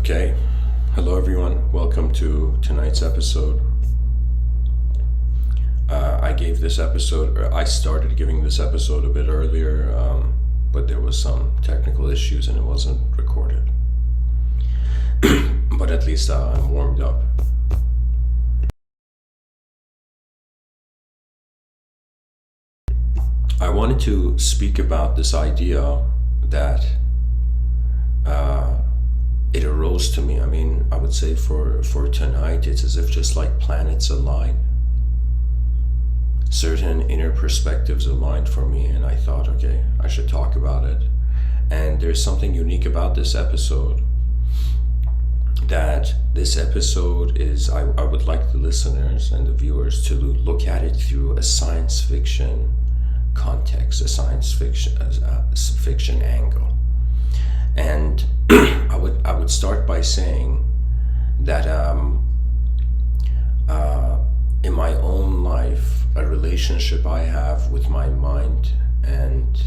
Okay, hello everyone. Welcome to tonight's episode. I started giving this episode a bit earlier, but there was some technical issues and it wasn't recorded. But at least I'm warmed up. I wanted to speak about this idea that it arose to me. I mean, I would say for tonight, it's as if just like planets align. Certain inner perspectives aligned for me, and I thought, okay, I should talk about it. And there's something unique about this episode. That this episode is, I would like the listeners and the viewers to look at it through a science fiction context, a science fiction angle. And I would start by saying that in my own life, a relationship I have with my mind, and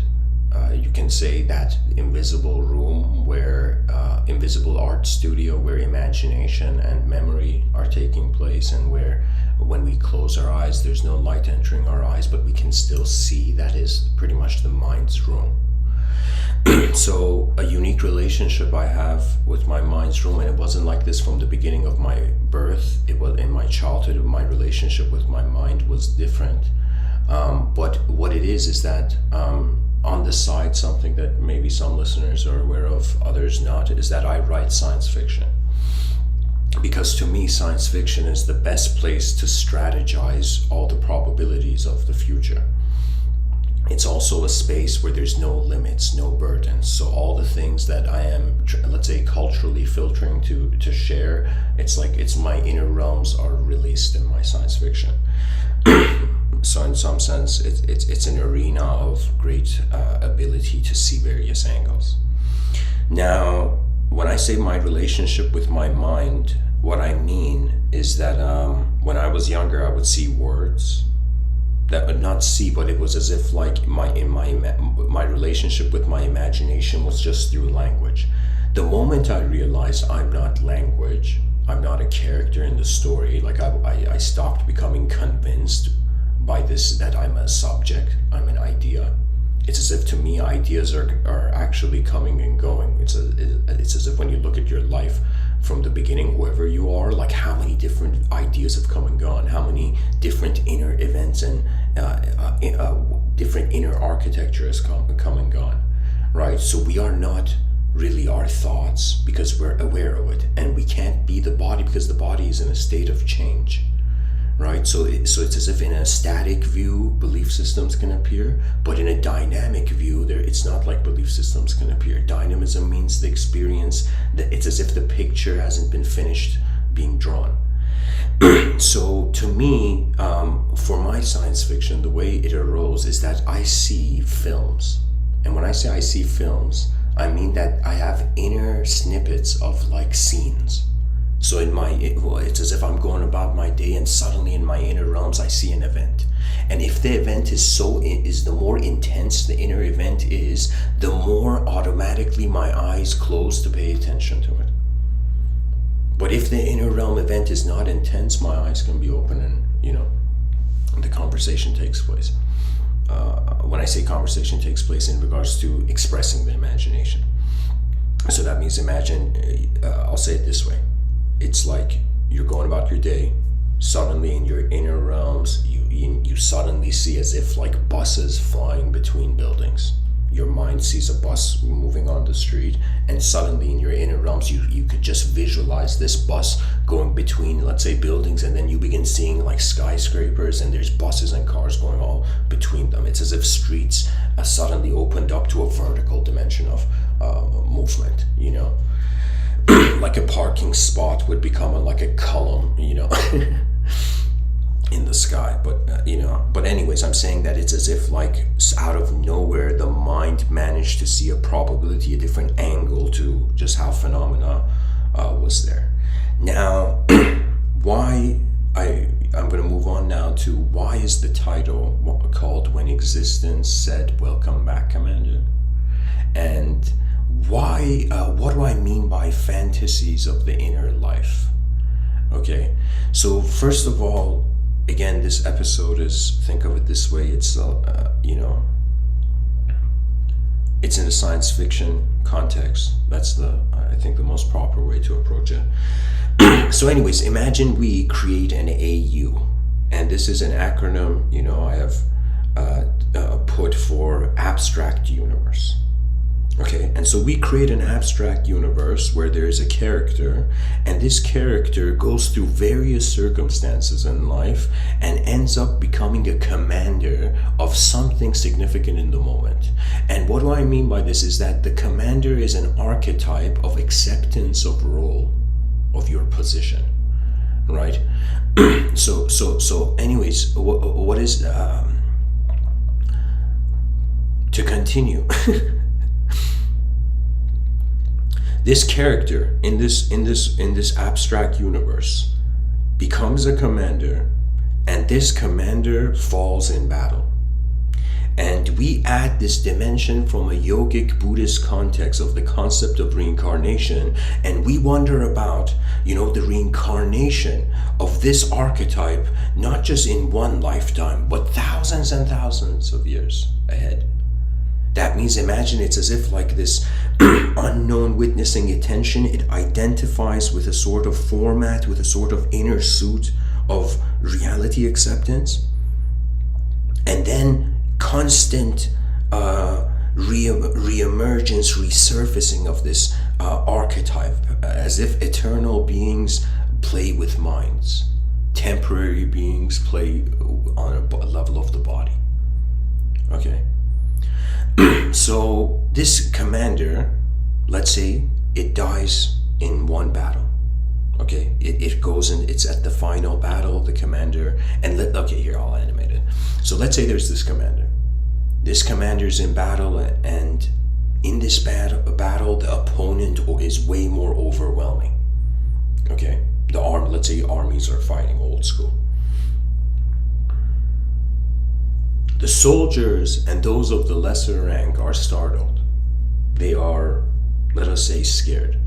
you can say that invisible room where invisible art studio where imagination and memory are taking place, and where when we close our eyes there's no light entering our eyes, but we can still see. That is pretty much the mind's room. So a unique relationship I have with my mind's room, and it wasn't like this from the beginning of my birth. It was in my childhood. My relationship with my mind was different. But what it is that on the side, something that maybe some listeners are aware of, others not, is that I write science fiction. Because to me, science fiction is the best place to strategize all the probabilities of the future. It's also a space where there's no limits, no burdens. So all the things that I am, let's say, culturally filtering to share, it's like my inner realms are released in my science fiction. So in some sense, it's an arena of great ability to see various angles. Now, when I say my relationship with my mind, what I mean is that when I was younger, I would see words. That would not see, but it was as if like my relationship with my imagination was just through language. The moment I realized I'm not language, I'm not a character in the story, like I stopped becoming convinced by this that I'm a subject, I'm an idea. It's as if to me ideas are actually coming and going. It's as if when you look at your life from the beginning, whoever you are, like how many different ideas have come and gone, how many different inner events and different inner architecture has come and gone, right? So we are not really our thoughts because we're aware of it, and we can't be the body because the body is in a state of change. Right, so it's as if in a static view, belief systems can appear, but in a dynamic view, it's not like belief systems can appear. Dynamism means the experience, that it's as if the picture hasn't been finished being drawn. So to me, for my science fiction, the way it arose is that I see films. And when I say I see films, I mean that I have inner snippets of like scenes. So it's as if I'm going about my day, and suddenly in my inner realms I see an event. And if the event is the more intense the inner event is, the more automatically my eyes close to pay attention to it. But if the inner realm event is not intense, my eyes can be open, and the conversation takes place. When I say conversation takes place in regards to expressing the imagination. So that means I'll say it this way. It's like you're going about your day, suddenly in your inner realms, you suddenly see as if like buses flying between buildings. Your mind sees a bus moving on the street, and suddenly in your inner realms, you could just visualize this bus going between, let's say, buildings, and then you begin seeing like skyscrapers, and there's buses and cars going all between them. It's as if streets suddenly opened up to a vertical dimension of movement, like a parking spot would become like a column, in the sky. But anyways, I'm saying that it's as if like out of nowhere, the mind managed to see a probability, a different angle to just how phenomena was there. Now, I'm going to move on now to why is the title called When Existence Said Welcome Back, Commander? And what do I mean by fantasies of the inner life? Okay, so first of all, again, this episode is, think of it this way, it's it's in a science fiction context. That's the, I think, the most proper way to approach it. So anyways, imagine we create an AU, and this is an acronym, I have put for abstract universe. Okay, and so we create an abstract universe where there is a character, and this character goes through various circumstances in life and ends up becoming a commander of something significant in the moment. And what do I mean by this is that the commander is an archetype of acceptance of role, of your position, right? So anyways, what is to continue? This character in this abstract universe becomes a commander, and this commander falls in battle. And we add this dimension from a yogic Buddhist context of the concept of reincarnation, and we wonder about, the reincarnation of this archetype, not just in one lifetime, but thousands and thousands of years ahead. That means, imagine it's as if like this unknown witnessing attention, it identifies with a sort of format, with a sort of inner suit of reality acceptance. And then constant re-emergence, resurfacing of this archetype, as if eternal beings play with minds. Temporary beings play on a level of the body. Okay? So this commander, let's say it dies in one battle. Okay, it goes and it's at the final battle, the commander, and here, I'll animate it. So let's say there's this commander. This commander's in battle, and in this battle, the opponent is way more overwhelming. Okay, let's say armies are fighting old school. The soldiers and those of the lesser rank are startled. They are, let us say, scared.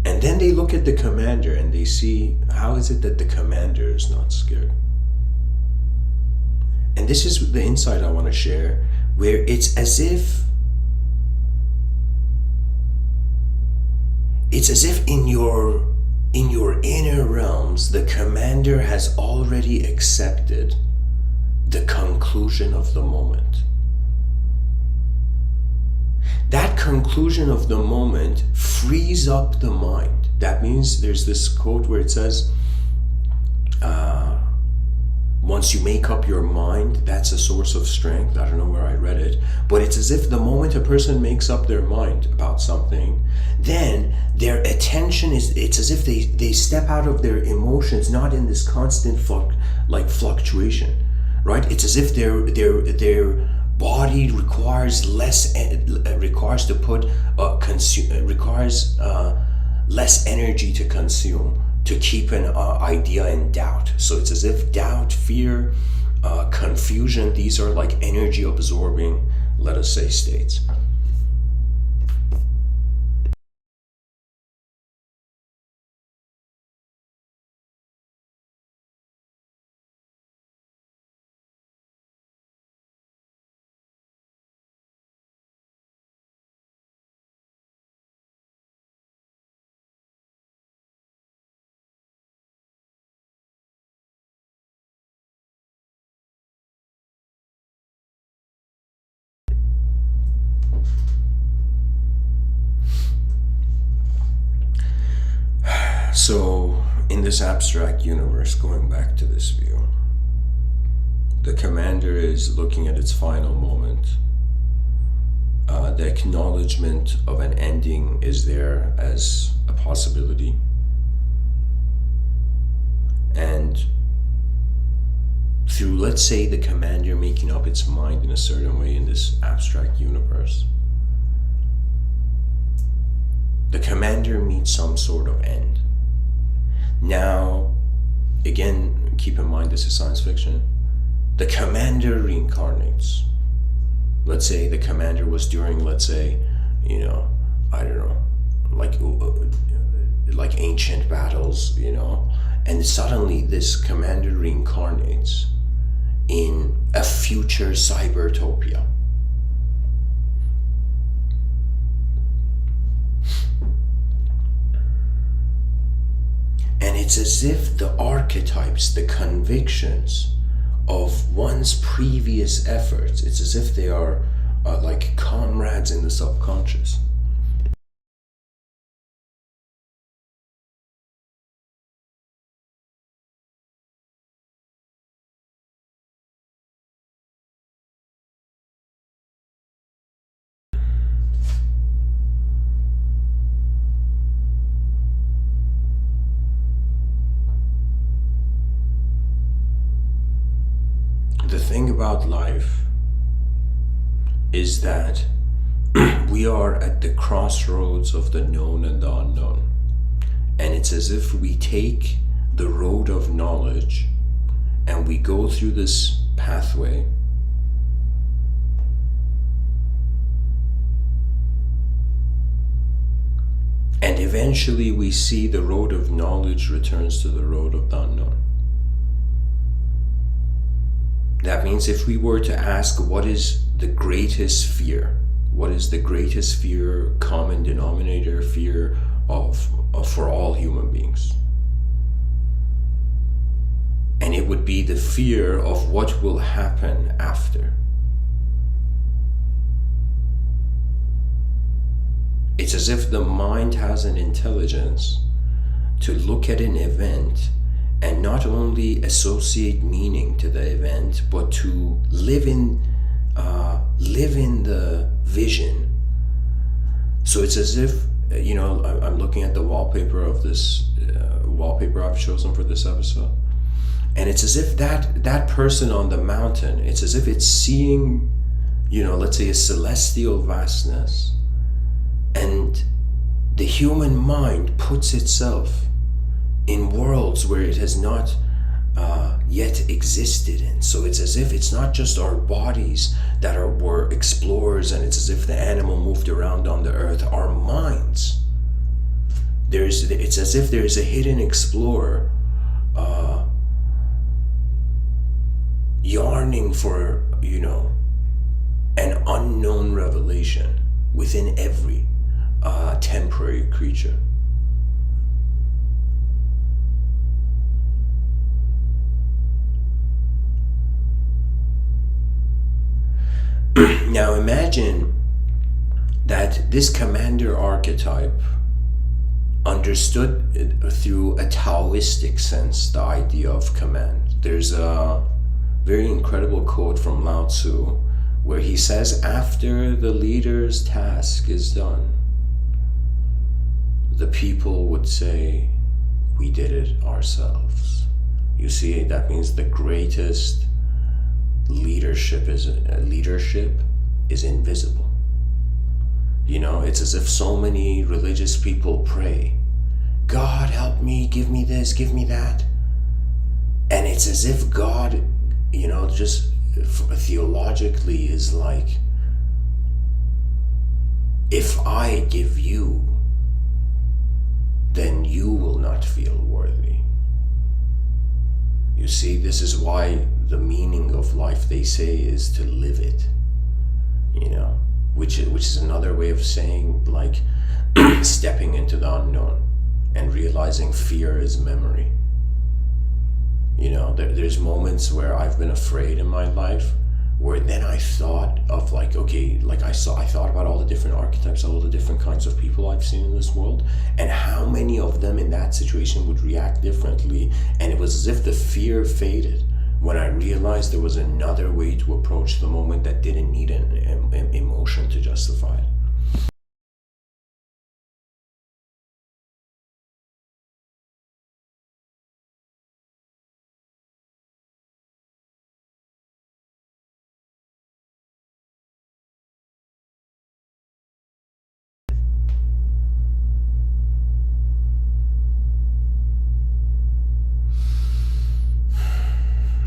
And then they look at the commander and they see, how is it that the commander is not scared? And this is the insight I want to share, where it's as if in your inner realms, the commander has already accepted the conclusion of the moment. That conclusion of the moment frees up the mind. That means there's this quote where it says, once you make up your mind, that's a source of strength. I don't know where I read it, but it's as if the moment a person makes up their mind about something, then their attention it's as if they step out of their emotions, not in this constant fluctuation. Right? It's as if their body requires less energy to consume, to keep an idea in doubt. So it's as if doubt, fear, confusion, these are like energy absorbing, let us say, states. So, in this abstract universe, going back to this view, the commander is looking at its final moment. The acknowledgement of an ending is there as a possibility. And through, let's say, the commander making up its mind in a certain way in this abstract universe, the commander meets some sort of end. Now, again, keep in mind this is science fiction. The commander reincarnates. Let's say the commander was during, let's say, you know, I don't know, like ancient battles, and suddenly this commander reincarnates in a future cybertopia. And it's as if the archetypes, the convictions of one's previous efforts, it's as if they are like comrades in the subconscious. The thing about life is that we are at the crossroads of the known and the unknown. And it's as if we take the road of knowledge and we go through this pathway, and eventually we see the road of knowledge returns to the road of the unknown. That means if we were to ask what is the greatest fear, what is the greatest fear, common denominator fear of for all human beings? And it would be the fear of what will happen after. It's as if the mind has an intelligence to look at an event and not only associate meaning to the event, but to live in the vision. So it's as if, I'm looking at the wallpaper of this wallpaper I've chosen for this episode, and it's as if that person on the mountain, it's as if it's seeing, let's say, a celestial vastness, and the human mind puts itself in worlds where it has not yet existed in. So it's as if it's not just our bodies that were explorers, and it's as if the animal moved around on the earth. Our minds, it's as if there's a hidden explorer yearning for, an unknown revelation within every temporary creature. Now imagine that this commander archetype understood through a Taoistic sense the idea of command. There's a very incredible quote from Lao Tzu where he says, after the leader's task is done, the people would say, we did it ourselves. You see, that means the greatest leadership is invisible. It's as if so many religious people pray, God help me, give me this, give me that, and it's as if God, just theologically is like, if I give you, then you will not feel worthy. You see, this is why the meaning of life, they say, is to live it, which is another way of saying, like, stepping into the unknown and realizing fear is memory. There's moments where I've been afraid in my life, where then I thought of I thought about all the different archetypes, all the different kinds of people I've seen in this world, and how many of them in that situation would react differently. And it was as if the fear faded when I realized there was another way to approach the moment that didn't need an emotion to justify it.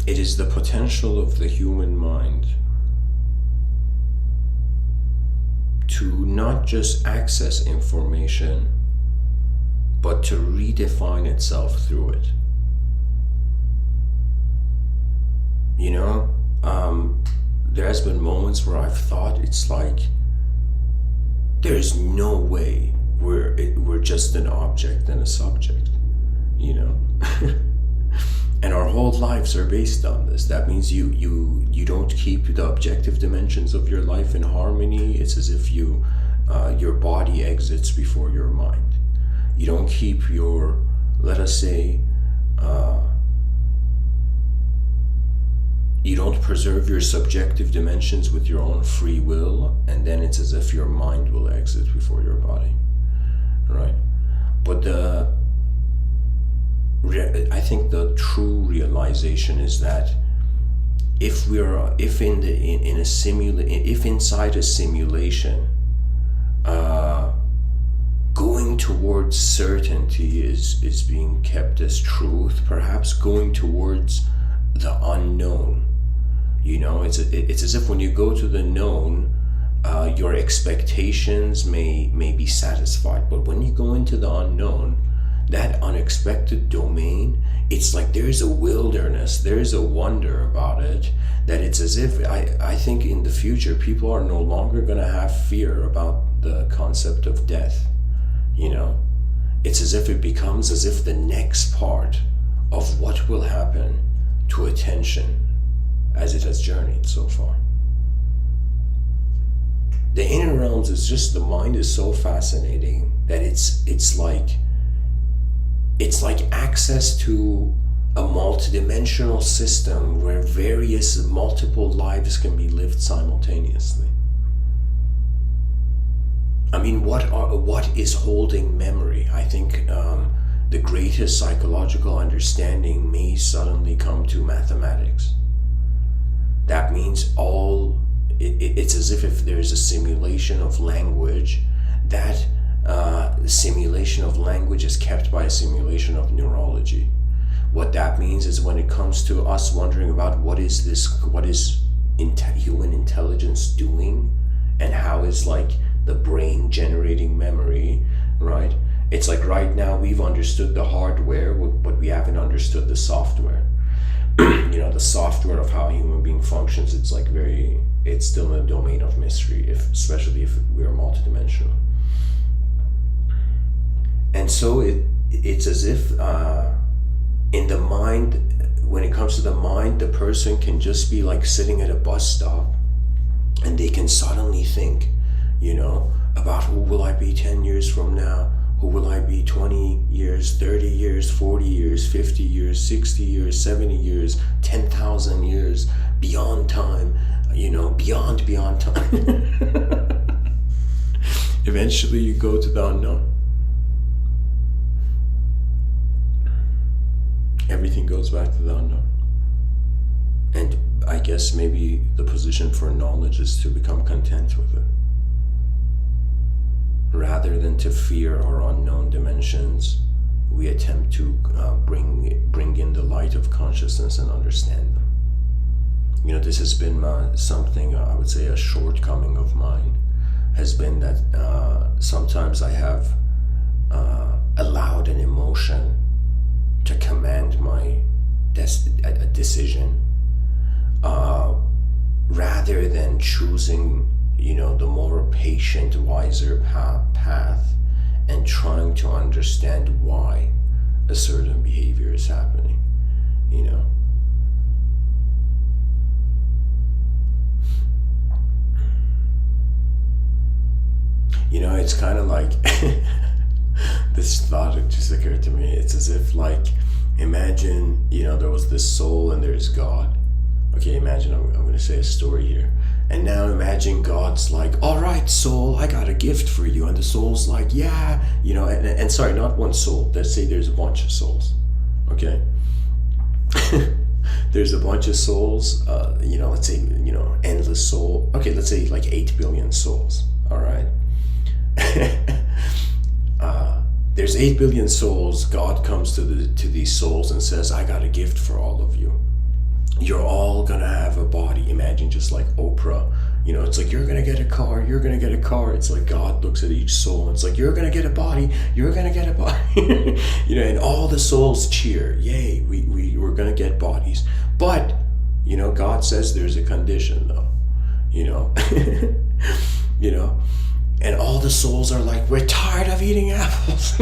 It is the potential of the human mind to not just access information, but to redefine itself through it. You know, there has been moments where I've thought it's like there's no way we're just an object and a subject, you know. And our whole lives are based on this. That means you don't keep the objective dimensions of your life in harmony. It's as if your body exits before your mind. You don't keep your, let us say, you don't preserve your subjective dimensions with your own free will, and then it's as if your mind will exit before your body, right? But I think the true realization is that if inside a simulation, going towards certainty is being kept as truth, perhaps going towards the unknown. You know, it's as if when you go to the known, your expectations may be satisfied, but when you go into the unknown, that unexpected domain, it's like there's a wilderness, there's a wonder about it, that it's as if I think in the future people are no longer going to have fear about the concept of death. You know, it's as if it becomes as if the next part of what will happen to attention as it has journeyed so far. The inner realms is just, the mind is so fascinating that it's like access to a multidimensional system where various multiple lives can be lived simultaneously. I mean, what is holding memory? I think the greatest psychological understanding may suddenly come to mathematics. That means it's as if there's a simulation of language, that the simulation of language is kept by a simulation of neurology. What that means is when it comes to us wondering about what is human intelligence doing, and how is like the brain generating memory, right? It's like right now we've understood the hardware, but we haven't understood the software. You know, the software of how a human being functions, it's still in a domain of mystery, especially if we are multidimensional. And so it's as if in the mind, when it comes to the mind, the person can just be like sitting at a bus stop, and they can suddenly think, you know, about who will I be 10 years from now? Who will I be 20 years, 30 years, 40 years, 50 years, 60 years, 70 years, 10,000 years, beyond time, you know, beyond time. Eventually you go to the unknown. Everything goes back to the unknown. And I guess maybe the position for knowledge is to become content with it, rather than to fear our unknown dimensions. We attempt to bring in the light of consciousness and understand them. You know, this has been something, I would say a shortcoming of mine, has been that sometimes I have allowed an emotion to command my decision, rather than choosing, you know, the more patient, wiser path, and trying to understand why a certain behavior is happening, you know. You know, it's kind of like this thought just occurred to me. It's as if, like, imagine, you know, there was this soul and there's God. Okay, imagine, I'm going to say a story here. And now imagine God's like, all right, soul, I got a gift for you. And the soul's like, yeah, you know, and sorry, not one soul. Let's say there's a bunch of souls, okay? There's a bunch of souls, you know, let's say, you know, endless soul. Okay, let's say like 8 billion souls, all right? There's 8 billion souls. God comes to these souls and says, I got a gift for all of you. You're all gonna have a body. Imagine just like Oprah It's like, you're gonna get a car, you're gonna get a car. It's like God looks at each soul and it's like, you're gonna get a body, you're gonna get a body. And all the souls cheer, yay, we're gonna get bodies. But God says there's a condition though. And all the souls are like, we're tired of eating apples.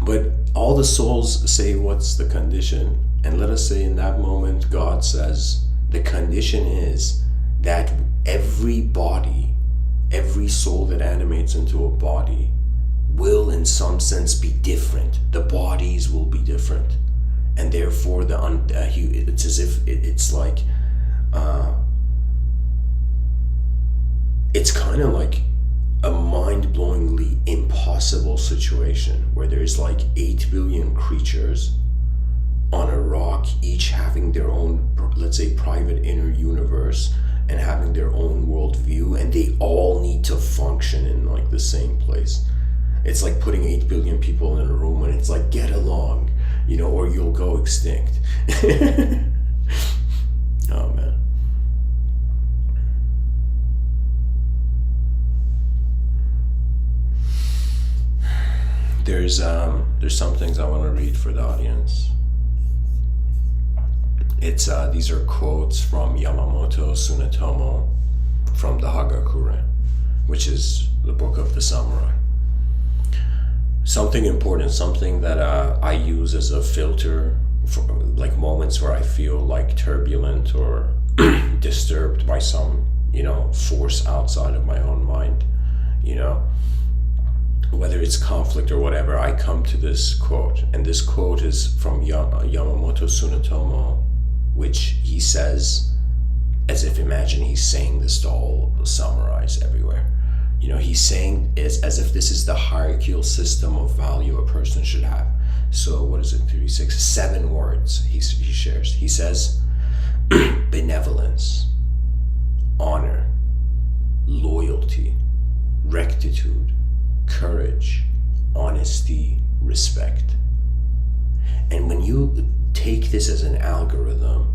But all the souls say, what's the condition? And let us say in that moment, God says, the condition is that every body, every soul that animates into a body will in some sense be different. The bodies will be different. And therefore it's as if it's like, it's kind of like a mind-blowingly impossible situation where there's like 8 billion creatures on a rock, each having their own, let's say, private inner universe and having their own worldview, and they all need to function in like the same place. It's like putting 8 billion people in a room and it's like, get along, or you'll go extinct. Oh man. There's some things I want to read for the audience. These are quotes from Yamamoto Tsunetomo from the Hagakure, which is the book of the samurai. Something important, something that I use as a filter for like moments where I feel like turbulent or disturbed by some, force outside of my own mind, whether it's conflict or whatever. I come to this quote, and this quote is from Yamamoto Tsunetomo, which he says as if, imagine he's saying this to all the samurais everywhere. He's saying is as if this is the hierarchical system of value a person should have. So what is it, 36? 7 words he shares. He says, benevolence, honor, loyalty, rectitude, courage, honesty, respect. And when you take this as an algorithm,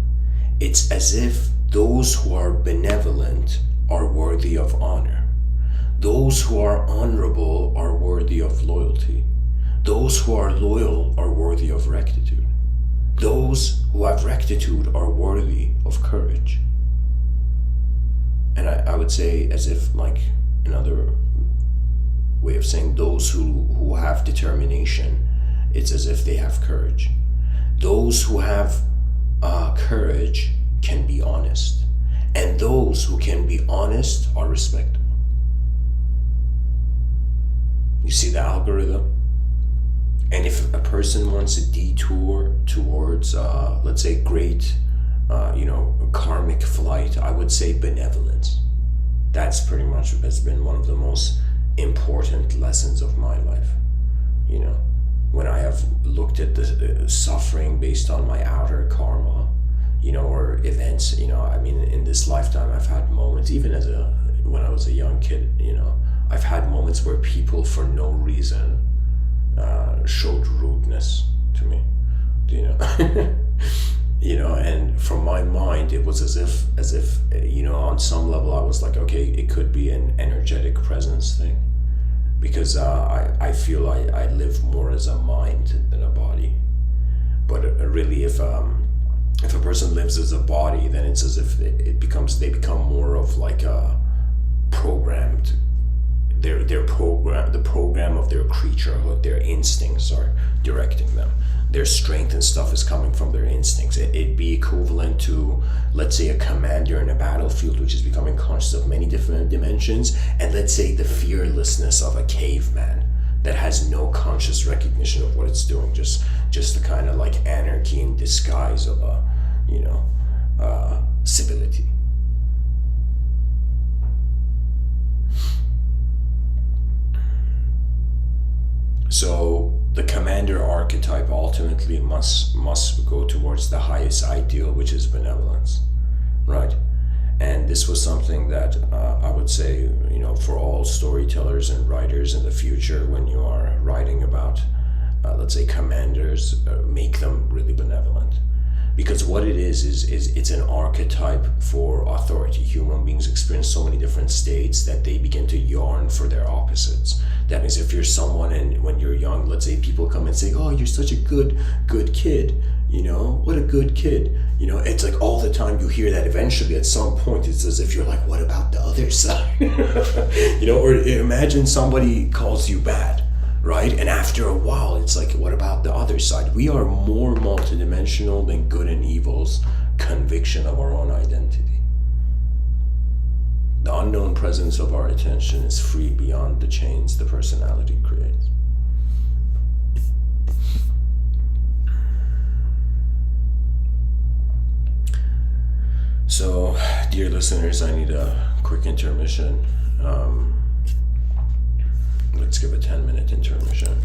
it's as if those who are benevolent are worthy of honor. Those who are honorable are worthy of loyalty. Those who are loyal are worthy of rectitude. Those who have rectitude are worthy of courage. And I would say, as if like another way of saying, those who have determination, it's as if they have courage. Those who have courage can be honest, and those who can be honest are respectable. You see the algorithm? And if a person wants a detour towards, let's say, great, karmic flight, I would say benevolence. That's pretty much has been one of the most important lessons of my life. When I have looked at the suffering based on my outer karma, or events, in this lifetime I've had moments, even when I was a young kid, I've had moments where people for no reason showed rudeness to me, and from my mind it was as if on some level I was like, okay, it could be an energetic presence thing, because I feel I live more as a mind than a body. But really, if a person lives as a body, then it's as if they become more of like a programmed. Their program, the program of their creaturehood, their instincts are directing them. Their strength and stuff is coming from their instincts. It'd be equivalent to, let's say, a commander in a battlefield which is becoming conscious of many different dimensions, and let's say the fearlessness of a caveman that has no conscious recognition of what it's doing, just the kind of like anarchy in disguise of a civility. So the commander archetype ultimately must go towards the highest ideal, which is benevolence, right? And this was something that I would say, for all storytellers and writers in the future, when you are writing about, let's say, commanders, make them really benevolent. Because what it is it's an archetype for authority. Human beings experience so many different states that they begin to yearn for their opposites. That means if you're someone, and when you're young, let's say people come and say, oh, you're such a good kid, you know, what a good kid, you know, it's like all the time you hear that. Eventually at some point it's as if you're like, what about the other side? You know, or imagine somebody calls you bad, right? And after a while it's like, what about the other side? We are more multidimensional than good and evil's conviction of our own identity. The unknown presence of our attention is free beyond the chains the personality creates. So, dear listeners, I need a quick intermission. Let's give a 10-minute intermission.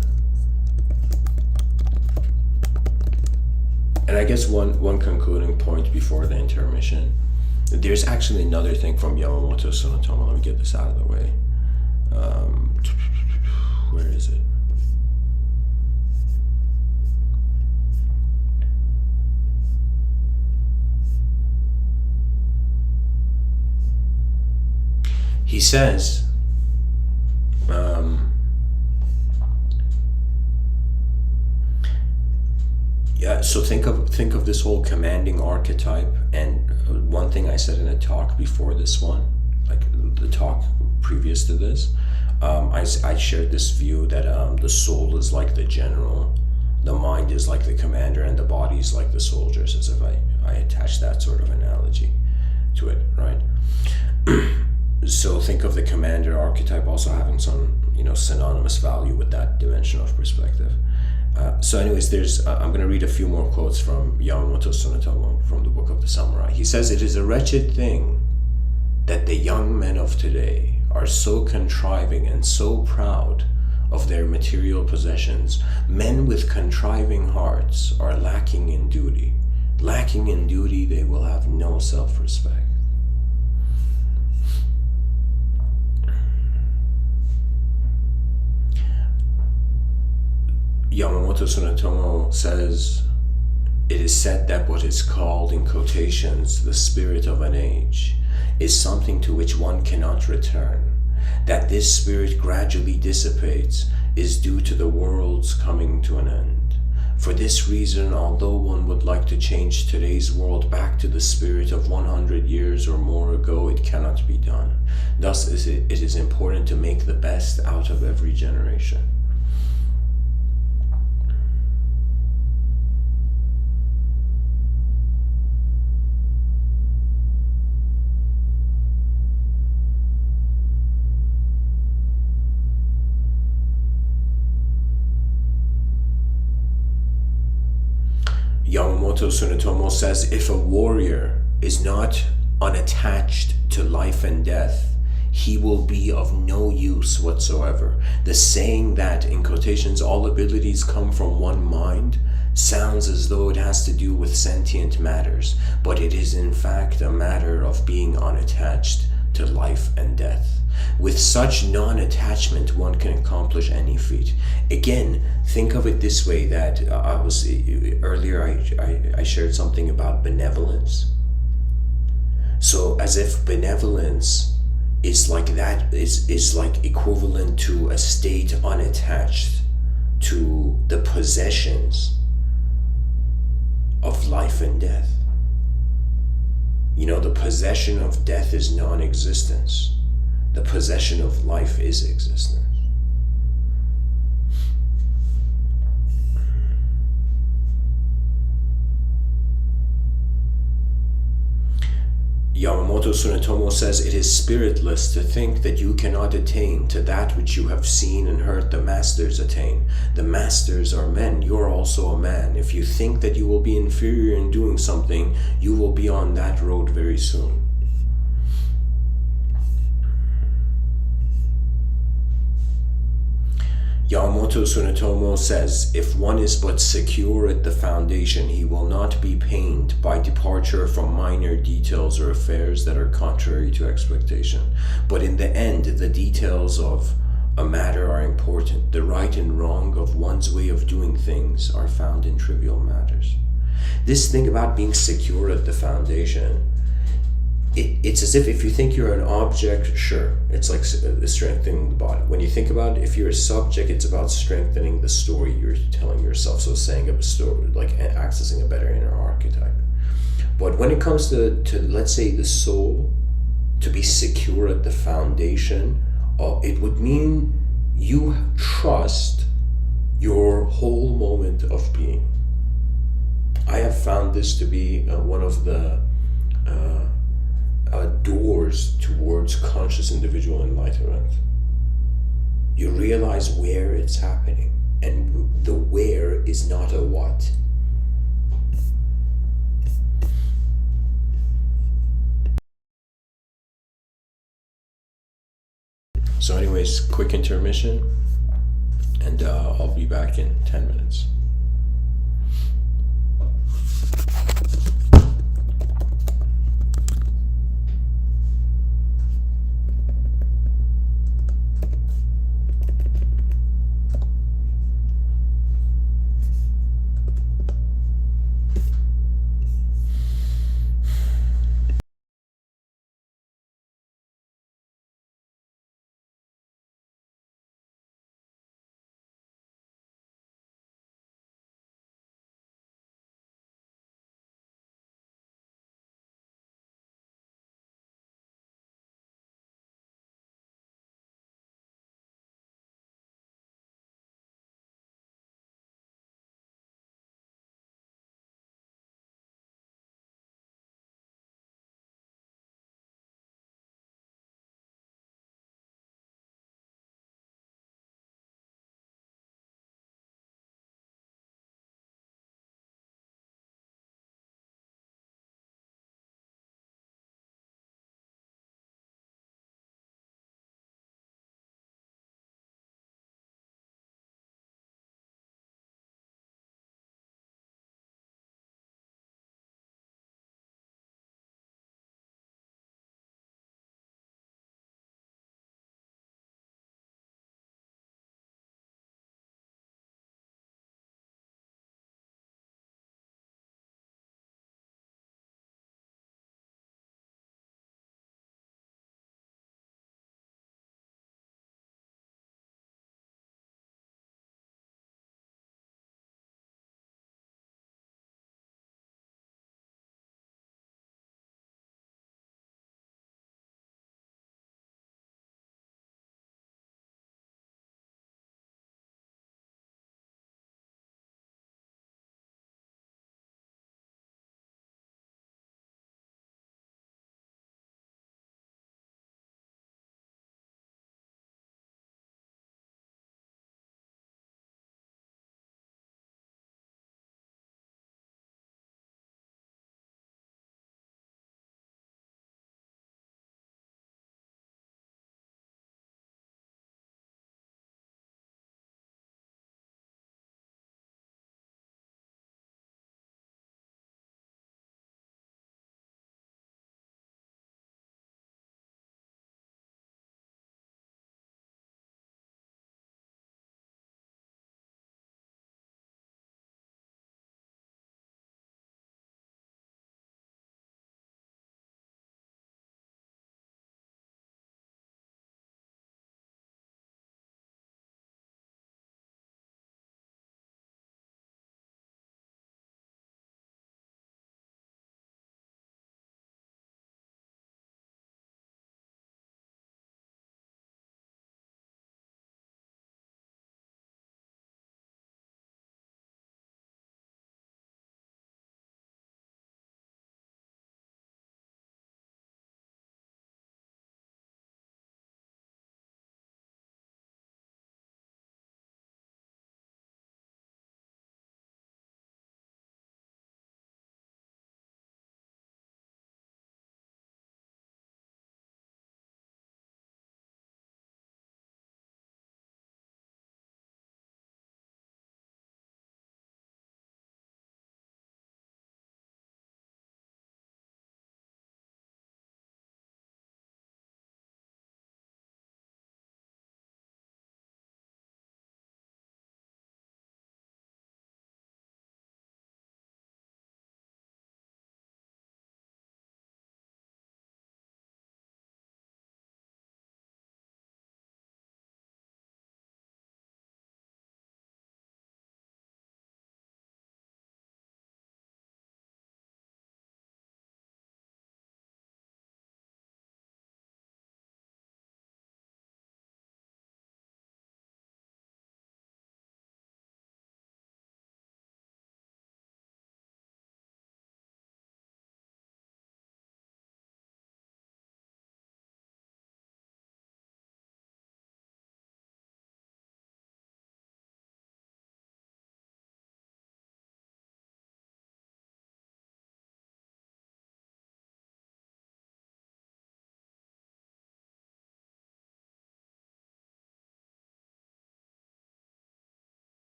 And I guess one concluding point before the intermission. There's actually another thing from Yamamoto Tsunotomo. Let me get this out of the way. Where is it? He says, yeah, so think of this whole commanding archetype. And one thing I said in a talk before this one, like the talk previous to this, I shared this view that the soul is like the general, the mind is like the commander, and the body is like the soldiers, as if I attached that sort of analogy to it, right? So think of the commander archetype also having some, you know, synonymous value with that dimension of perspective. So anyways, I'm going to read a few more quotes from Yamamoto Tsunotomo from the Book of the Samurai. He says, it is a wretched thing that the young men of today are so contriving and so proud of their material possessions. Men with contriving hearts are lacking in duty. Lacking in duty, they will have no self-respect. Yamamoto Tsunotomo says, it is said that what is called, in quotations, the spirit of an age, is something to which one cannot return. That this spirit gradually dissipates is due to the world's coming to an end. For this reason, although one would like to change today's world back to the spirit of 100 years or more ago, it cannot be done. Thus it is important to make the best out of every generation. Yamamoto Tsunotomo says, if a warrior is not unattached to life and death, he will be of no use whatsoever. The saying that, in quotations, all abilities come from one mind sounds as though it has to do with sentient matters, but it is in fact a matter of being unattached to life and death. With such non-attachment, one can accomplish any feat. Again, think of it this way, that earlier I shared something about benevolence. So as if benevolence is like that, is like equivalent to a state unattached to the possessions of life and death. You know, the possession of death is non-existence. The possession of life is existence. Yamamoto Tsunotomo says, it is spiritless to think that you cannot attain to that which you have seen and heard the masters attain. The masters are men, you're also a man. If you think that you will be inferior in doing something, you will be on that road very soon. Yamamoto Tsunotomo says, if one is but secure at the foundation, he will not be pained by departure from minor details or affairs that are contrary to expectation. But in the end, the details of a matter are important. The right and wrong of one's way of doing things are found in trivial matters. This thing about being secure at the foundation, it's as if you think you're an object, sure, it's like strengthening the body. When you think about it, if you're a subject, it's about strengthening the story you're telling yourself. So saying a story, like accessing a better inner archetype. But when it comes to let's say the soul, to be secure at the foundation, it would mean you trust your whole moment of being. I have found this to be one of the doors towards conscious individual enlightenment. You realize where it's happening, and the where is not a what. So anyways, quick intermission, and I'll be back in 10 minutes.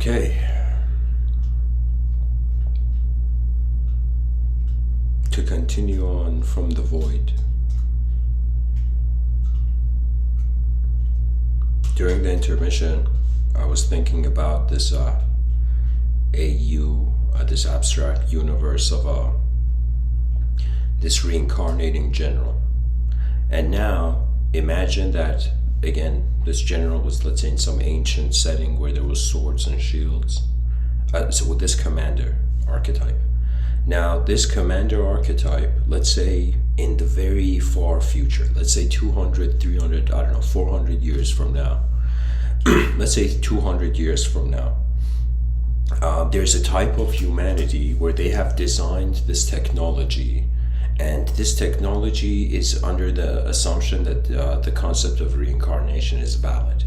Okay. To continue on from the void. During the intermission, I was thinking about this this abstract universe of this reincarnating general. And now imagine that again, this general was, let's say, in some ancient setting where there was swords and shields. So with this commander archetype. Now this commander archetype, let's say in the very far future, let's say 200, 300, I don't know, 400 years from now, let's say 200 years from now, there's a type of humanity where they have designed this technology, and this technology is under the assumption that the concept of reincarnation is valid.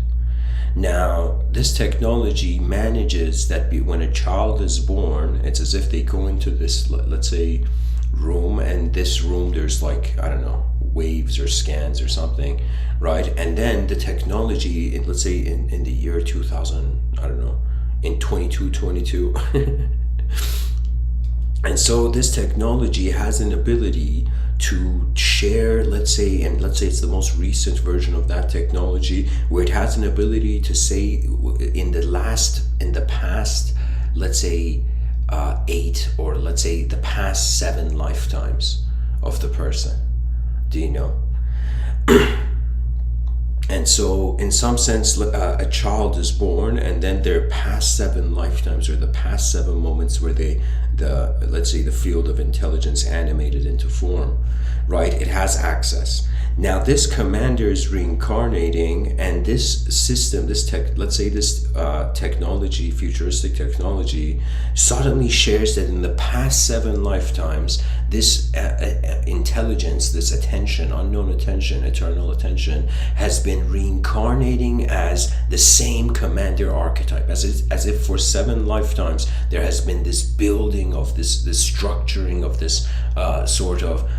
Now, this technology manages that when a child is born, it's as if they go into this, let's say, room, and this room there's like, I don't know, waves or scans or something, right? And then the technology, let's say in the year 2000, I don't know, in 2222, and so this technology has an ability to share, let's say, and let's say it's the most recent version of that technology, where it has an ability to say in the past, let's say 8, or let's say the past 7 lifetimes of the person. Do you know? And so in some sense, a child is born, and then their past 7 lifetimes, or the past 7 moments where let's say the field of intelligence animated into form, right? It has access. Now this commander is reincarnating, and this system, let's say this technology, futuristic technology, suddenly shares that in the past 7 lifetimes, this intelligence, this attention, unknown attention, eternal attention, has been reincarnating as the same commander archetype, as if for 7 lifetimes there has been this building of this structuring of this sort of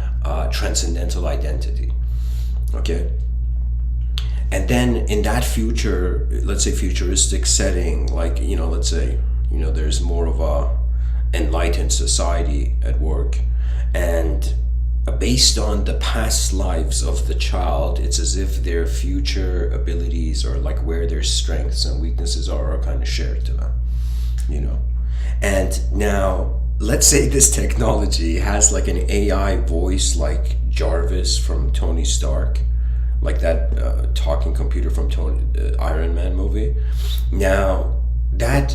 transcendental identity. Okay, and then in that future, let's say futuristic setting, like, let's say, there's more of a enlightened society at work, and based on the past lives of the child, it's as if their future abilities, or like where their strengths and weaknesses are kind of shared to them, and now let's say this technology has like an AI voice, like Jarvis from Tony Stark, like that talking computer from Iron Man movie. Now that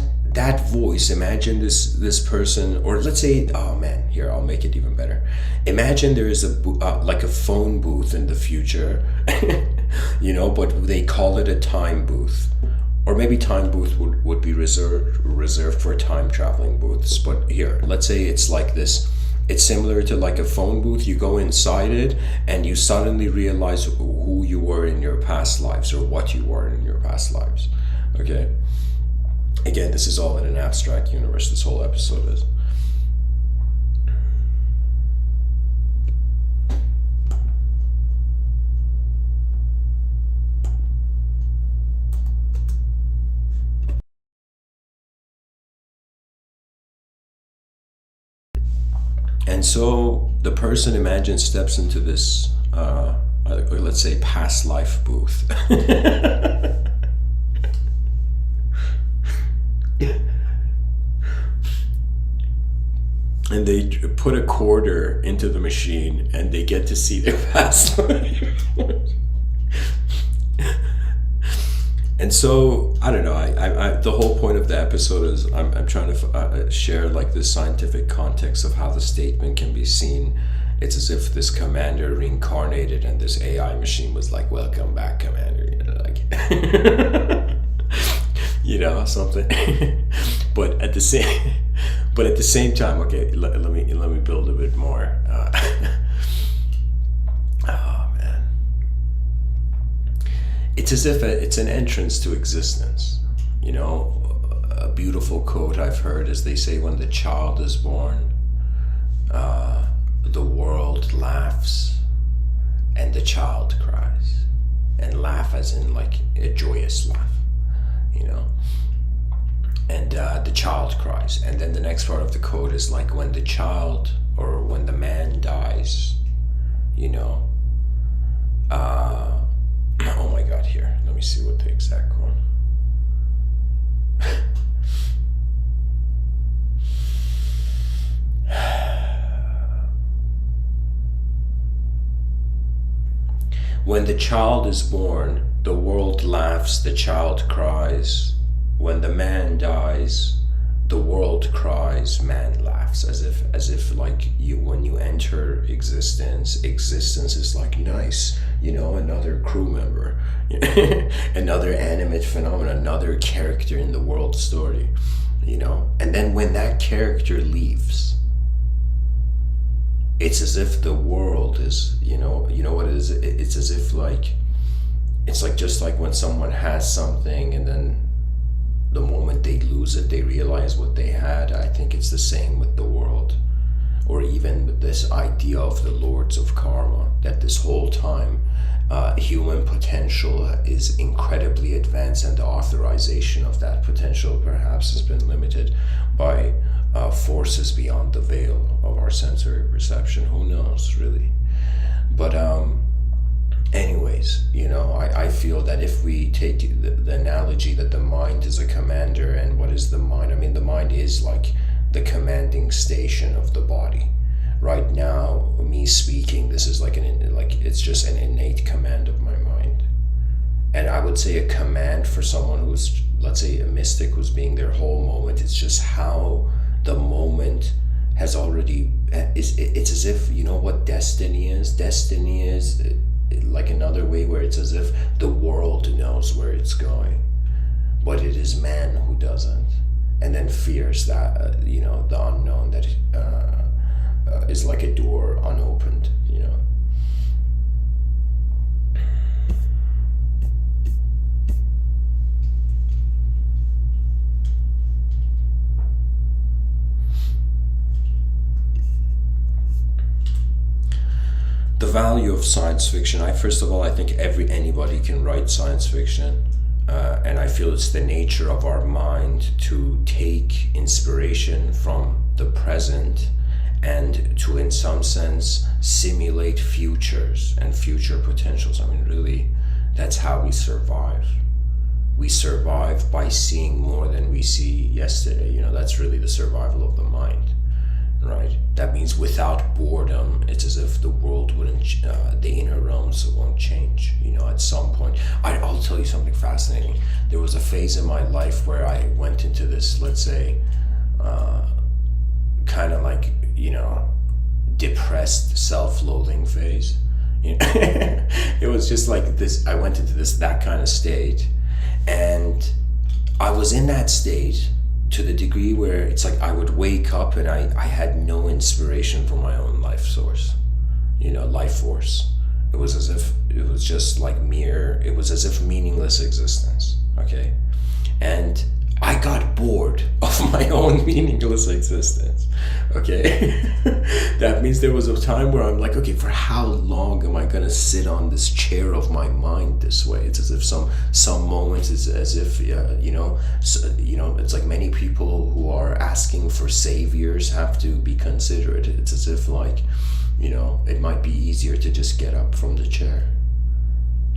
voice, imagine this person, or let's say, oh man, here, I'll make it even better. Imagine there is like a phone booth in the future, but they call it a time booth. Or maybe time booth would be reserved for time traveling booths. But here, let's say it's like this. It's similar to like a phone booth. You go inside it, and you suddenly realize who you were in your past lives, or what you were in your past lives. Okay? Again, this is all in an abstract universe, this whole episode is. And so the person, imagine, steps into this, let's say, past life booth. And they put a quarter into the machine, and they get to see their past life. And so, I don't know, I the whole point of the episode is I'm trying to share like this scientific context of how the statement can be seen. It's as if this commander reincarnated, and this AI machine was like, welcome back, commander, something. But at the same time, okay, let me build a bit more. It's as if it's an entrance to existence. A beautiful quote I've heard is, they say, when the child is born, the world laughs and the child cries. And laugh as in like a joyous laugh, and the child cries. And then the next part of the quote is like, when the child or when the man dies, you know, oh my god, here, let me see what the exact one. When the child is born, the world laughs, the child cries. When the man dies, the world cries, man laughs. As if like you, when you enter existence is like, nice, you know, another crew member, another animate phenomenon, another character in the world story, you know. And then when that character leaves, it's as if the world is, you know what it is? It's as if like, it's like, just like when someone has something and then the moment they lose it, they realize what they had. I think it's the same with the world, or even with this idea of the lords of karma, that this whole time human potential is incredibly advanced, and the authorization of that potential perhaps has been limited by forces beyond the veil of our sensory perception. Who knows, really? But anyways, you know, I feel that if we take the analogy that the mind is a commander, and what is the mind? I mean, the mind is like the commanding station of the body. Right now, me speaking, this is like it's just an innate command of my mind. And I would say a command for someone who's, let's say, a mystic who's being their whole moment, it's just how the moment has already, it's as if, you know what destiny is? Destiny is like another way where it's as if the world knows where it's going, but it is man who doesn't, and then fears that, you know, the unknown that is like a door unopened, you know. The value of science fiction. First of all, I think anybody can write science fiction, and I feel it's the nature of our mind to take inspiration from the present and to, in some sense, simulate futures and future potentials. I mean, really, that's how we survive. We survive by seeing more than we see yesterday. You know, that's really the survival of the mind. Right? That means without boredom, it's as if the world wouldn't, the inner realms won't change, you know, at some point. I'll tell you something fascinating. There was a phase in my life where I went into this, let's say, kind of like, you know, depressed self-loathing phase. You know? It was just like this, I went into that kind of state, and I was in that state to the degree where it's like I would wake up and I had no inspiration for my own life source, you know, life force. It was as if it was just like it was as if meaningless existence, okay? And I got bored of my own meaningless existence, okay? That means there was a time where I'm like, okay, for how long am I gonna sit on this chair of my mind this way? It's as if some moments it's as if, you know, it's like many people who are asking for saviors have to be considerate. It's as if like, you know, it might be easier to just get up from the chair.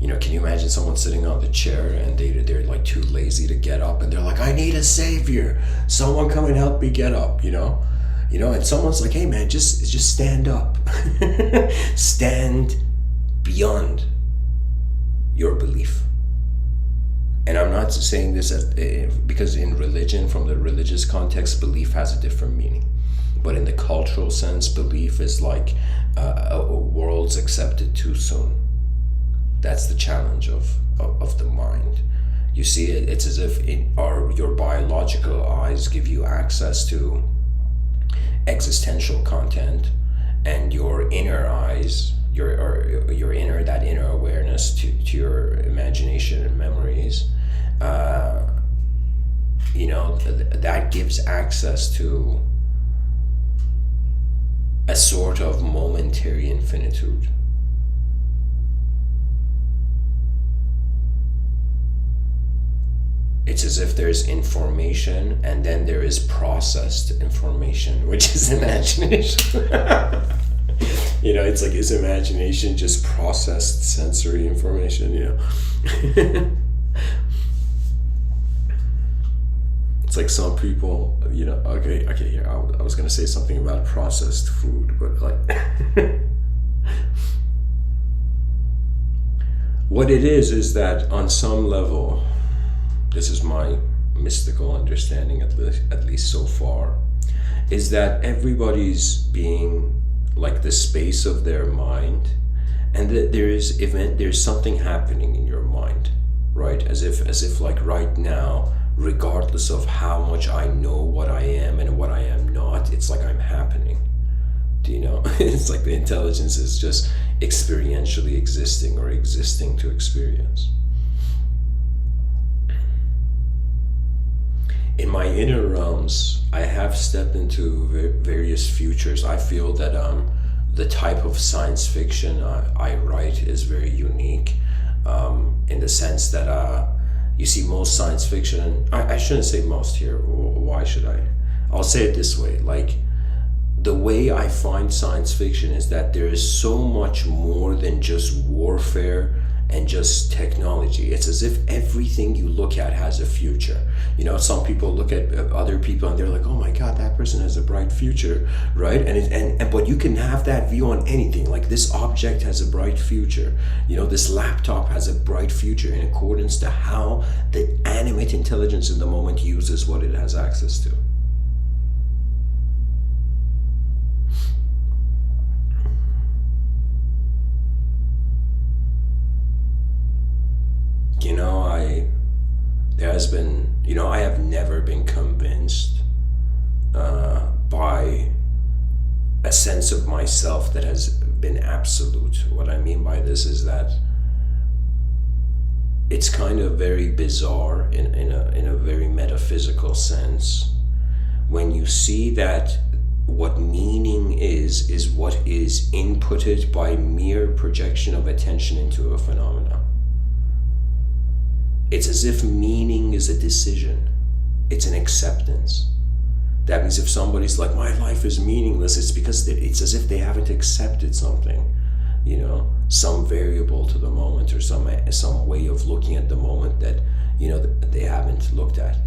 You know, can you imagine someone sitting on the chair and they're like too lazy to get up, and they're like, I need a savior. Someone come and help me get up, you know? You know, and someone's like, hey man, just stand up. Stand beyond your belief. And I'm not saying this because in religion, from the religious context, belief has a different meaning. But in the cultural sense, belief is like worlds accepted too soon. That's the challenge of the mind. You see, it's as if your biological eyes give you access to existential content, and your inner eyes, your inner awareness to your imagination and memories, you know, that gives access to a sort of momentary infinitude. it's as if there's information and then there is processed information, which is imagination. It's like, is imagination just processed sensory information? It's like some people, okay, here, I was going to say something about processed food, but like, what it is that on some level, this is my mystical understanding, at least so far, is that everybody's being like the space of their mind, and that there's something happening in your mind, right? As if like right now, regardless of how much I know what I am and what I am not, it's like I'm happening. Do you know? It's like the intelligence is just experientially existing or existing to experience. In my inner realms, I have stepped into various futures. I feel that the type of science fiction I write is very unique, in the sense that you see, most science fiction, I shouldn't say most here, why should I? I'll say it this way, like, the way I find science fiction is that there is so much more than just warfare and just technology. It's as if everything you look at has a future. Some people look at other people and they're like, oh my God, that person has a bright future, right? But you can have that view on anything. Like, this object has a bright future. This laptop has a bright future in accordance to how the animate intelligence in the moment uses what it has access to. I have never been convinced by a sense of myself that has been absolute. What I mean by this is that it's kind of very bizarre in a very metaphysical sense when you see that what meaning is what is inputted by mere projection of attention into a phenomenon. It's as if meaning is a decision. It's an acceptance. That means if somebody's like, my life is meaningless, it's because it's as if they haven't accepted something, some variable to the moment, or some way of looking at the moment that, they haven't looked at,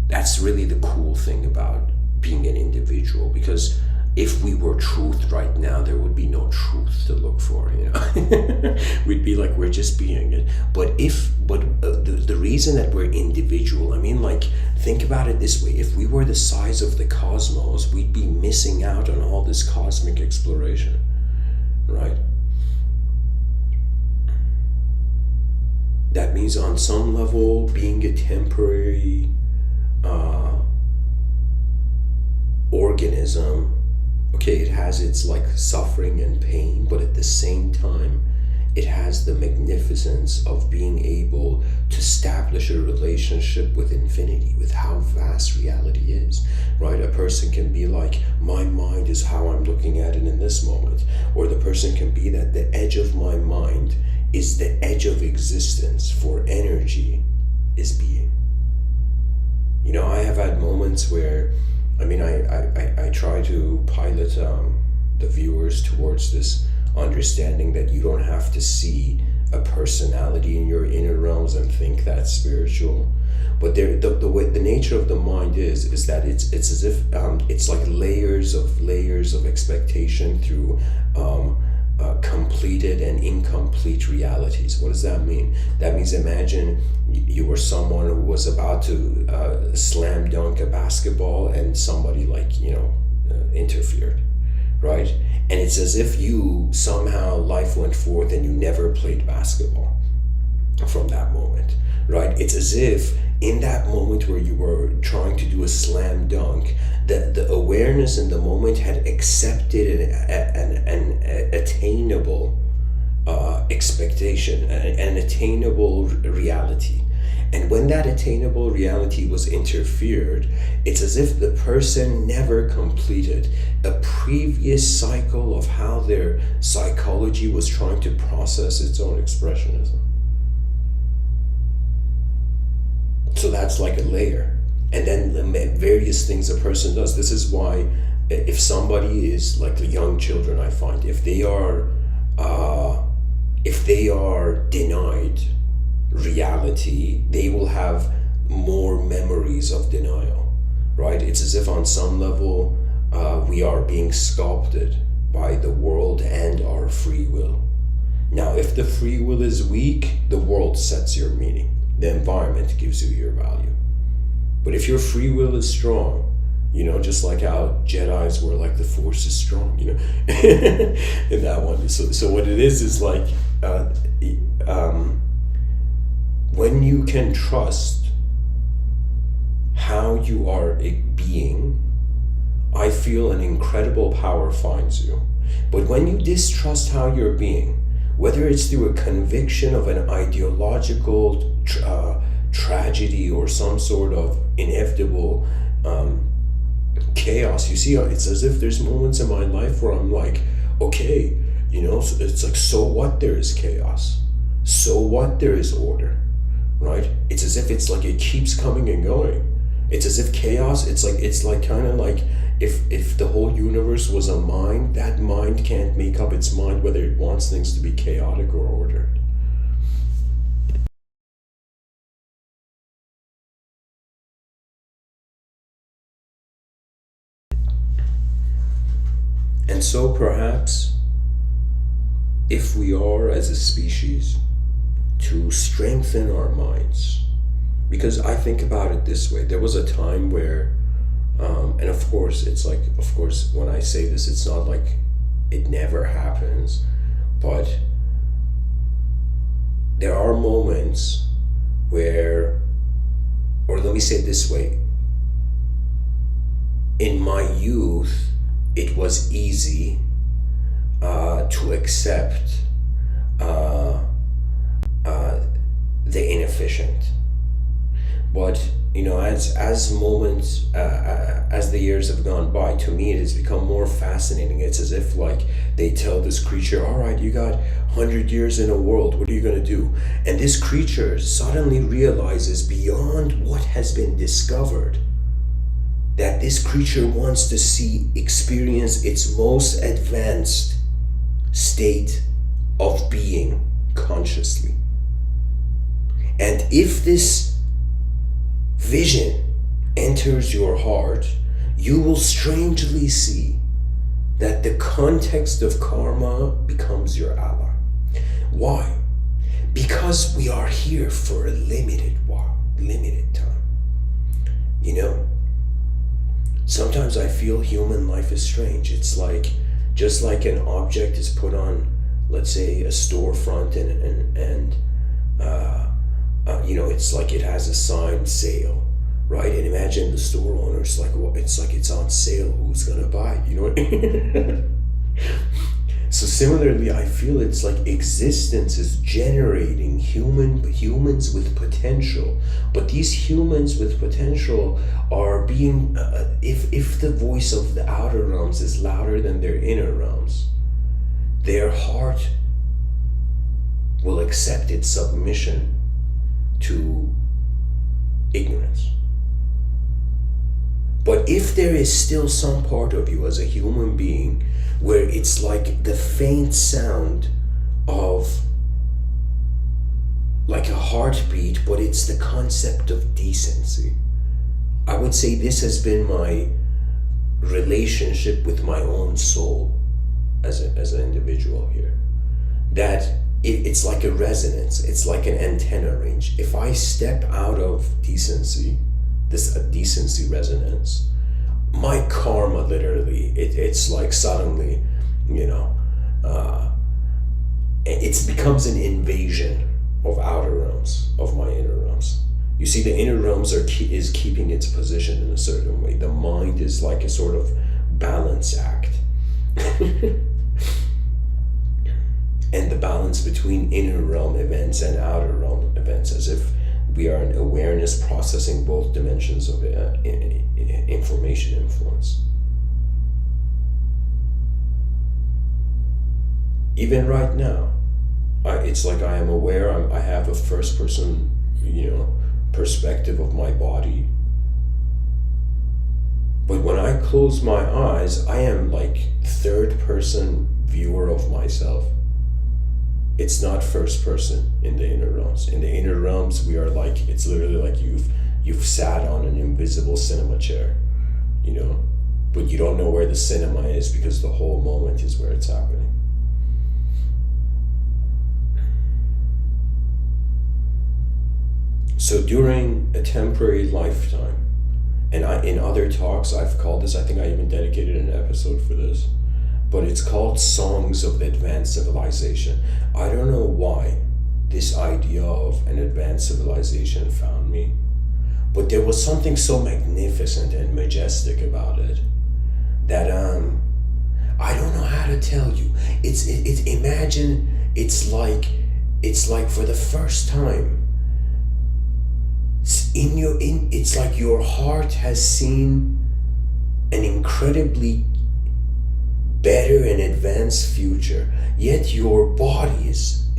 That's really the cool thing about being an individual, because if we were truth right now, there would be no truth to look for, We'd be like, we're just being it. But the reason that we're individual, think about it this way. If we were the size of the cosmos, we'd be missing out on all this cosmic exploration, right? That means on some level, being a temporary organism, okay, it has its like suffering and pain, but at the same time, it has the magnificence of being able to establish a relationship with infinity, with how vast reality is, right? A person can be like, my mind is how I'm looking at it in this moment. Or the person can be that the edge of my mind is the edge of existence, for energy is being. I have had moments where, I try to pilot the viewers towards this understanding that you don't have to see a personality in your inner realms and think that's spiritual. But the way the nature of the mind is that it's as if it's like layers of expectation through completed and incomplete realities. What does that mean? That means, imagine you were someone who was about to slam dunk a basketball and somebody interfered, right? And it's as if you somehow life went forth and you never played basketball from that moment, right? It's as if in that moment where you were trying to do a slam dunk, the awareness in the moment had accepted an attainable expectation, an attainable reality. And when that attainable reality was interfered, it's as if the person never completed a previous cycle of how their psychology was trying to process its own expressionism. that's like a layer. And then the various things a person does. This is why if somebody is like the young children, I find if they are denied reality, they will have more memories of denial, right? It's as if on some level we are being sculpted by the world and our free will. Now, if the free will is weak, the world sets your meaning. The environment gives you your value. But if your free will is strong, just like how Jedis were like the force is strong, in that one. So what it is like when you can trust how you are a being, I feel an incredible power finds you. But when you distrust how you're being, whether it's through a conviction of an ideological tragedy or some sort of inevitable chaos, you see, it's as if there's moments in my life where I'm like, okay, it's like, so what there is chaos, so what there is order, right? It's as if it's like it keeps coming and going. It's as if chaos, it's like kind of like if the whole universe was a mind, that mind can't make up its mind whether it wants things to be chaotic or ordered. And so perhaps if we are as a species to strengthen our minds, because I think about it this way, there was a time where and of course it's like, of course when I say this, it's not like it never happens, but there are moments where, or let me say it this way, in my youth it was easy to accept the inefficient. But as moments, as the years have gone by, to me it has become more fascinating. It's as if like they tell this creature, all right, you got 100 years in a world, what are you going to do? And this creature suddenly realizes beyond what has been discovered that this creature wants to experience its most advanced state of being consciously. And if this vision enters your heart, you will strangely see that the context of karma becomes your ally. Why? Because we are here for a limited time. Sometimes I feel human life is strange. It's like, just like an object is put on, let's say, a storefront and it's like it has a signed sale, right? And imagine the store owner's like, well, it's like it's on sale. Who's gonna buy? So similarly, I feel it's like existence is generating humans with potential, but these humans with potential are being, if the voice of the outer realms is louder than their inner realms, their heart will accept its submission to ignorance. But if there is still some part of you as a human being where it's like the faint sound of like a heartbeat, but it's the concept of decency, I would say this has been my relationship with my own soul as an individual here. That it's like a resonance, it's like an antenna range. If I step out of decency, this decency resonance, my karma literally, it's like suddenly, it becomes an invasion of outer realms, of my inner realms. You see, the inner realms is keeping its position in a certain way. The mind is like a sort of balance act. And the balance between inner realm events and outer realm events, as if we are an awareness processing both dimensions of information influence. Even right now, it's like I am aware, I have a first person, perspective of my body. But when I close my eyes, I am like third person viewer of myself. It's not first person in the inner realms. In the inner realms, we are like, it's literally like you've sat on an invisible cinema chair, you know, but you don't know where the cinema is because the whole moment is where it's happening. So during a temporary lifetime, and in other talks I've called this, I think I even dedicated an episode for this, but it's called Songs of the Advanced Civilization. I don't know why this idea of an advanced civilization found me, but there was something so magnificent and majestic about it that I don't know how to tell you. Imagine it's like for the first time it's like your heart has seen an incredibly better and advanced future, yet your body is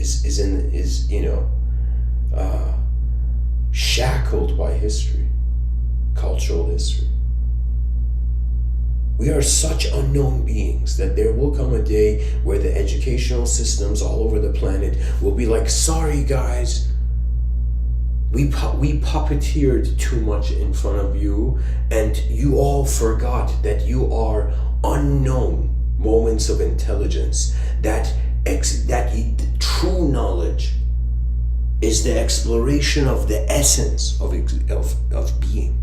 shackled by history, cultural history. We are such unknown beings that there will come a day where the educational systems all over the planet will be like, sorry guys, we puppeteered too much in front of you, and you all forgot that you are unknown moments of intelligence. That true knowledge is the exploration of the essence of being.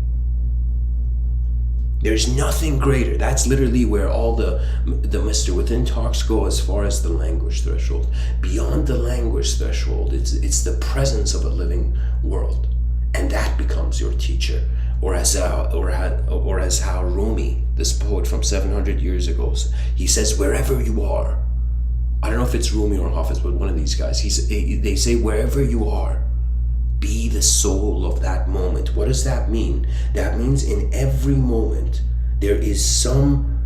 There's nothing greater. That's literally where all the Mr. Within talks go as far as the language threshold. Beyond the language threshold, it's the presence of a living world, and that becomes your teacher. Or as how Rumi, this poet from 700 years ago, he says, wherever you are. I don't know if it's Rumi or Hafiz, but one of these guys. They say, wherever you are, be the soul of that moment. What does that mean? That means in every moment, there is some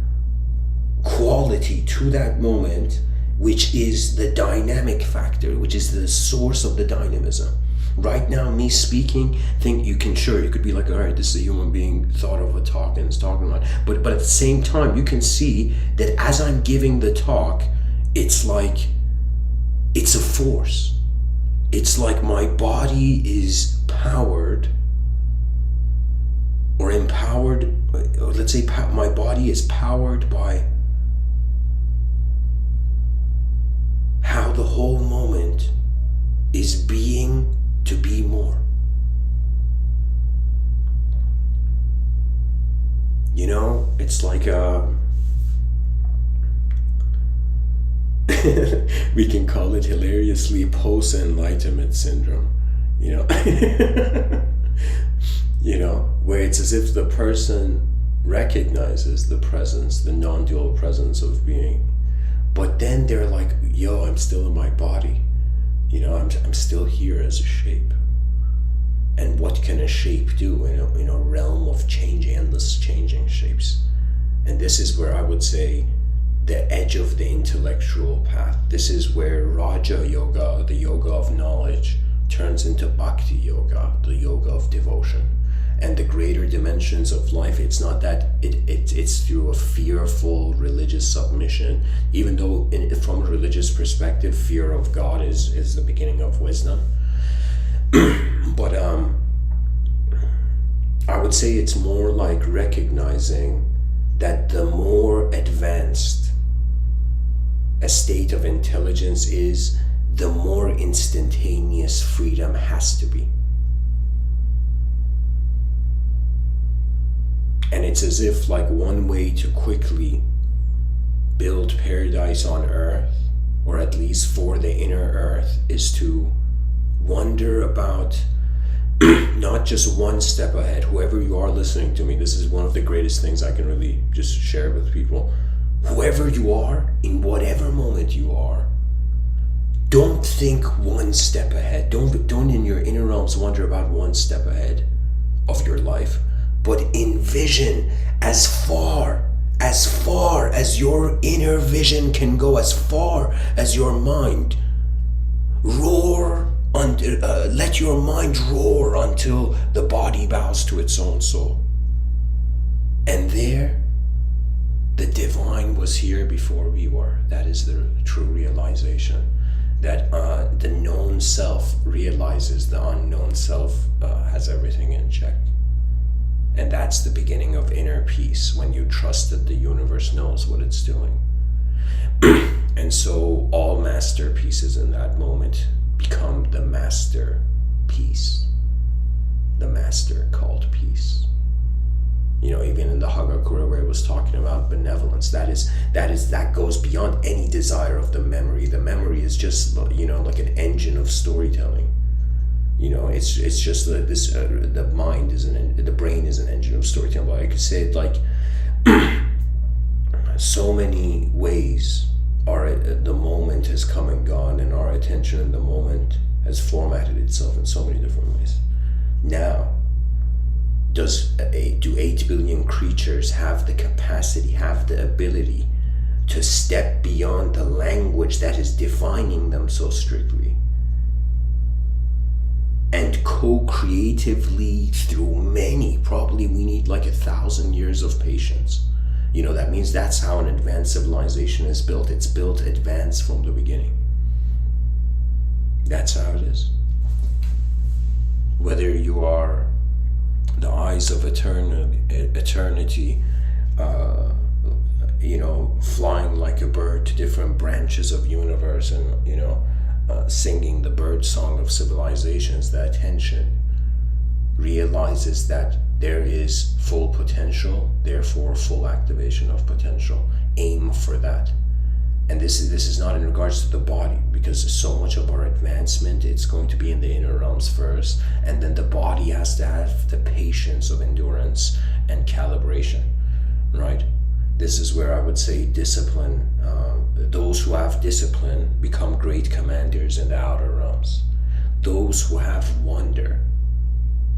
quality to that moment which is the dynamic factor, which is the source of the dynamism. Right now, me speaking, you could be like, all right, this is a human being thought of a talk and is talking about, but at the same time, you can see that as I'm giving the talk, it's like, it's a force. It's like my body is powered or empowered, or let's say my body is powered by how the whole moment is being to be more. You know, it's like we can call it hilariously post-enlightenment syndrome, you know. You know, where it's as if the person recognizes the presence, the non-dual presence of being, but then they're like, yo, I'm still in my body, you know, I'm still here as a shape. And what can a shape do in a realm of endless changing shapes? And this is where I would say the edge of the intellectual path. This is where Raja Yoga, the yoga of knowledge, turns into Bhakti Yoga, the yoga of devotion. And the greater dimensions of life, it's not that it's through a fearful religious submission, even though from a religious perspective, fear of God is the beginning of wisdom. But I would say it's more like recognizing that the more advanced a state of intelligence is, the more instantaneous freedom has to be. And it's as if like one way to quickly build paradise on earth, or at least for the inner earth, is to wonder about not just one step ahead. Whoever you are listening to me, this is one of the greatest things I can really just share with people. Whoever you are, in whatever moment you are, don't think one step ahead. Don't in your inner realms wonder about one step ahead of your life, but envision as far as your inner vision can go, as far as your mind. Roar let your mind roar until the body bows to its own soul. And there, the divine was here before we were. That is the true realization. That the known self realizes the unknown self has everything in check. And that's the beginning of inner peace, when you trust that the universe knows what it's doing. And so all masterpieces in that moment become the master peace, the master called peace. Even in the Hagakure, where it was talking about benevolence, that goes beyond any desire of the memory. The memory is just like an engine of storytelling. It's just this. The mind is the brain is an engine of storytelling. But I could say it like so many ways. The moment has come and gone, and our attention in the moment has formatted itself in so many different ways. Now, do 8 billion creatures have the capacity, have the ability to step beyond the language that is defining them so strictly, and co-creatively through probably we need like 1,000 years of patience. That means that's how an advanced civilization is built. It's built advanced from the beginning. That's how it is. Whether you are the eyes of eternity, flying like a bird to different branches of universe, and singing the bird song of civilizations, the attention realizes that there is full potential, therefore full activation of potential. Aim for that. And this is not in regards to the body, because so much of our advancement, it's going to be in the inner realms first, and then the body has to have the patience of endurance and calibration, right? This is where I would say discipline. Those who have discipline become great commanders in the outer realms. Those who have wonder,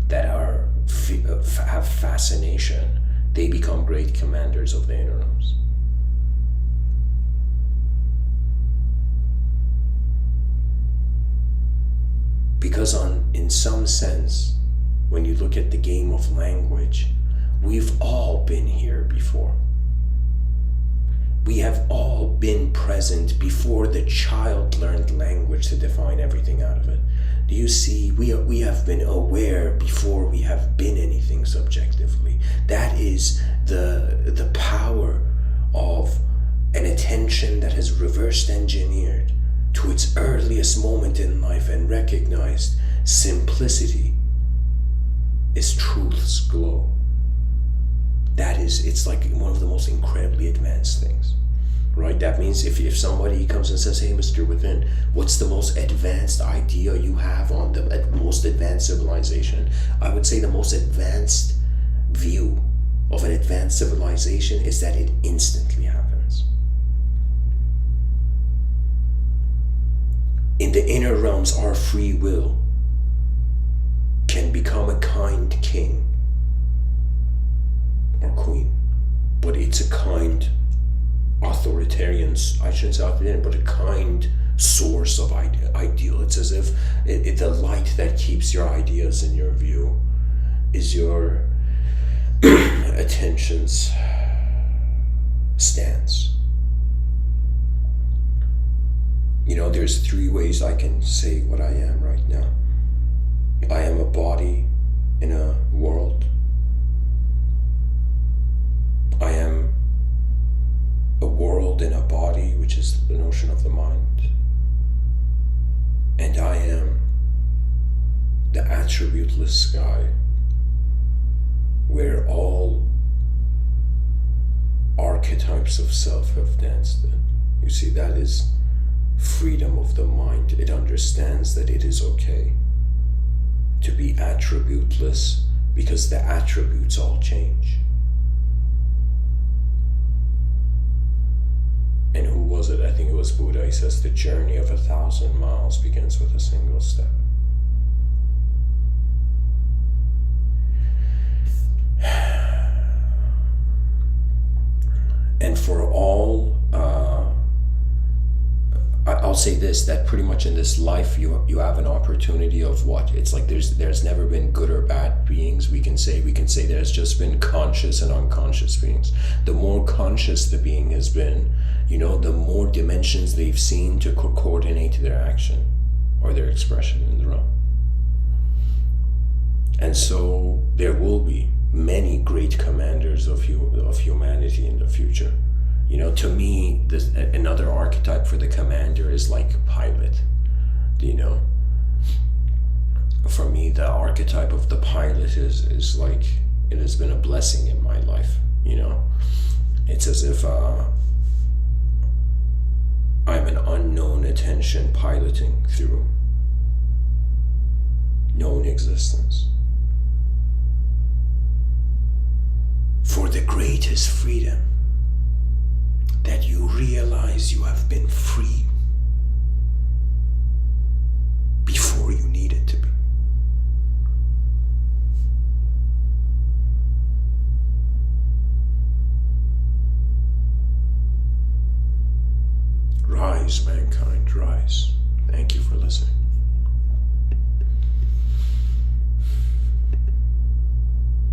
that have fascination, they become great commanders of the inner realms. Because in some sense, when you look at the game of language, we've all been here before. We have all been present before the child learned language to define everything out of it. Do you see? We have been aware before we have been anything subjectively. That is the power of an attention that has reversed engineered to its earliest moment in life and recognized simplicity is truth's glow. It's like one of the most incredibly advanced things, right? That means if somebody comes and says, hey, Mr.Within, what's the most advanced idea you have on the most advanced civilization? I would say the most advanced view of an advanced civilization is that it instantly happens. In the inner realms, our free will can become a kind king or queen, but it's a kind authoritarian, I shouldn't say authoritarian, but a kind source of ideal. It's as if the light that keeps your ideas in your view is your attention's stance. There's 3 ways I can say what I am right now. I am a body in a world. I am a world in a body, which is the notion of the mind. And I am the attributeless sky, where all archetypes of self have danced in. You see, that is freedom of the mind. It understands that it is okay to be attributeless, because the attributes all change. And who was it? I think it was Buddha. He says the journey of 1,000 miles begins with a single step. And for all, I'll I'll say this, that pretty much in this life you have an opportunity of what? It's like there's never been good or bad beings. We can say there's just been conscious and unconscious beings. The more conscious the being has been, the more dimensions they've seen to coordinate their action or their expression in the realm. And so there will be many great commanders of humanity in the future. To me, another archetype for the commander is like pilot. For me, the archetype of the pilot is like, it has been a blessing in my life. It's as if I'm an unknown attention piloting through known existence. For the greatest freedom, that you realize you have been free before you needed to be. Rise, mankind, rise. Thank you for listening.